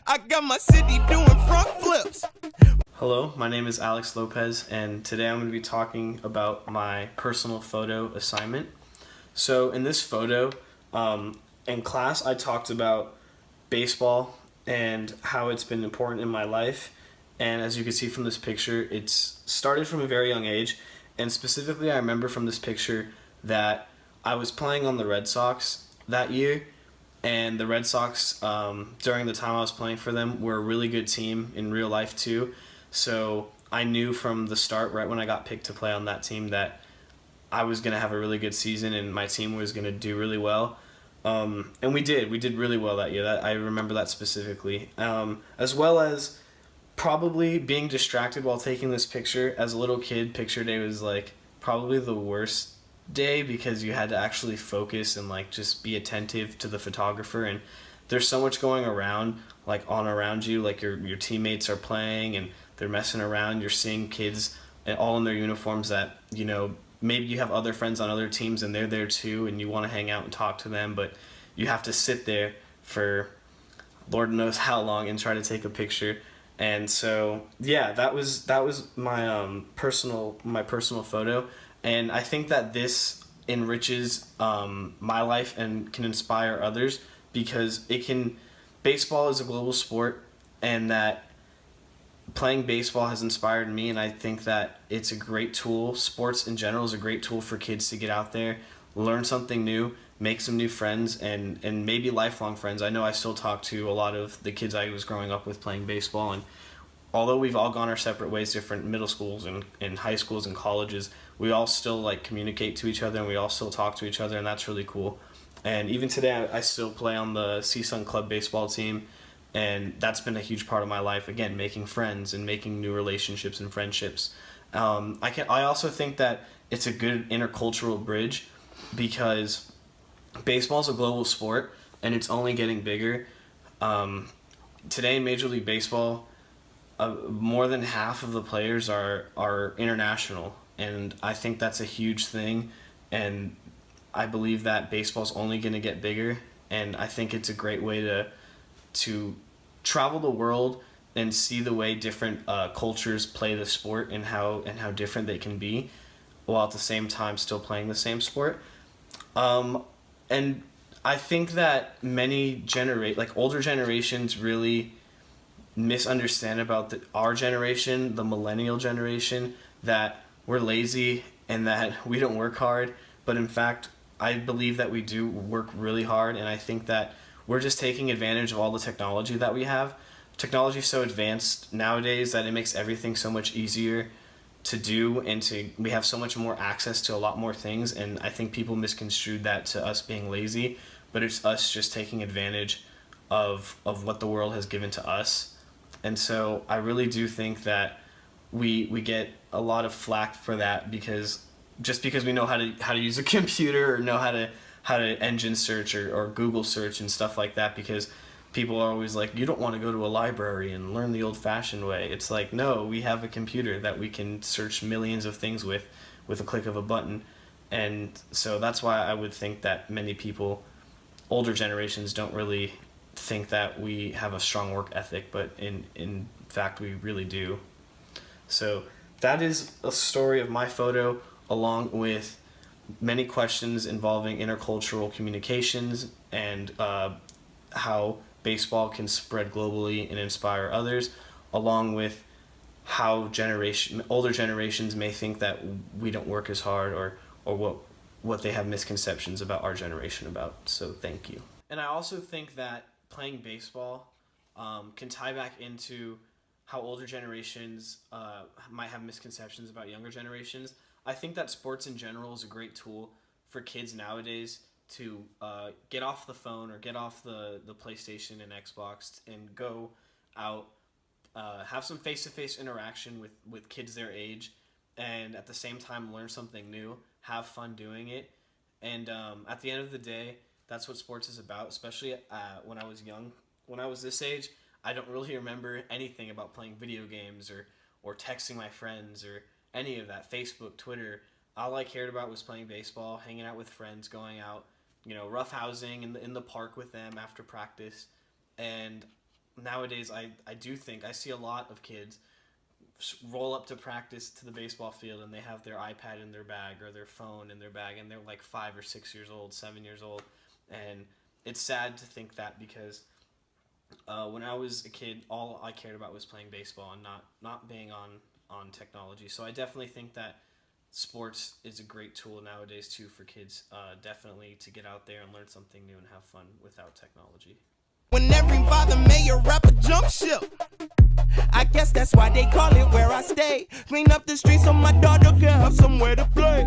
I got my city doing front flips. Hello, my name is Alex Lopez, and today I'm going to be talking about my personal photo assignment. So in this photo, in class, I talked about baseball and how it's been important in my life. And as you can see from this picture, it's started from a very young age. And specifically, I remember from this picture that I was playing on the Red Sox that year. And the Red Sox, during the time I was playing for them, were a really good team in real life too. So I knew from the start, right when I got picked to play on that team, that I was going to have a really good season and my team was going to do really well. And we did. We did really well that year. I remember that specifically. As well as probably being distracted while taking this picture. As a little kid, picture day was like probably the worst day because you had to actually focus and like just be attentive to the photographer, and there's so much going around like on around you, like your teammates are playing and they're messing around, you're seeing kids all in their uniforms that maybe you have other friends on other teams and they're there too and you want to hang out and talk to them, but you have to sit there for Lord knows how long and try to take a picture. And so yeah, that was my personal photo. And I think that this enriches my life and can inspire others because baseball is a global sport, and that playing baseball has inspired me, and I think that it's a great tool. Sports in general is a great tool for kids to get out there, learn something new, make some new friends, and maybe lifelong friends. I know I still talk to a lot of the kids I was growing up with playing baseball, and although we've all gone our separate ways, different middle schools and high schools and colleges, we all still like communicate to each other and we all still talk to each other, and that's really cool. And even today, I still play on the CSUN Club baseball team, and that's been a huge part of my life. Again, making friends and making new relationships and friendships. I also think that it's a good intercultural bridge because baseball is a global sport and it's only getting bigger. Today in Major League Baseball, more than half of the players are international, and I think that's a huge thing. And I believe that baseball's only going to get bigger, and I think it's a great way to travel the world and see the way different cultures play the sport and how different they can be, while at the same time still playing the same sport. And I think that older generations really misunderstand about our generation, the millennial generation, that we're lazy and that we don't work hard. But in fact, I believe that we do work really hard, and I think that we're just taking advantage of all the technology that we have. Technology is so advanced nowadays that it makes everything so much easier to do, and we have so much more access to a lot more things, and I think people misconstrued that to us being lazy, but it's us just taking advantage of what the world has given to us. And so I really do think that we get a lot of flack for that because we know how to use a computer or know how to engine search or Google search and stuff like that, because people are always like, you don't want to go to a library and learn the old-fashioned way. It's like, no, we have a computer that we can search millions of things with a click of a button. And so that's why I would think that many people, older generations, don't really think that we have a strong work ethic, but in fact we really do. So that is a story of my photo, along with many questions involving intercultural communications and how baseball can spread globally and inspire others, along with how older generations may think that we don't work as hard, or what they have misconceptions about our generation about. So thank you. And I also think that playing baseball can tie back into how older generations might have misconceptions about younger generations. I think that sports in general is a great tool for kids nowadays to get off the phone or get off the PlayStation and Xbox and go out, have some face-to-face interaction with kids their age, and at the same time learn something new, have fun doing it. And at the end of the day, that's what sports is about, especially when I was young. When I was this age, I don't really remember anything about playing video games or texting my friends or any of that, Facebook, Twitter. All I cared about was playing baseball, hanging out with friends, going out, roughhousing in the park with them after practice. And nowadays I do think I see a lot of kids roll up to practice to the baseball field and they have their iPad in their bag or their phone in their bag, and they're like 5 or 6 years old, 7 years old, and it's sad to think that, because when I was a kid, all I cared about was playing baseball and not being on technology. So I definitely think that sports is a great tool nowadays too for kids, definitely to get out there and learn something new and have fun without technology. When every father mayor rapper jump ship, I guess that's why they call it where I stay. Clean up the streets so my daughter can have somewhere to play.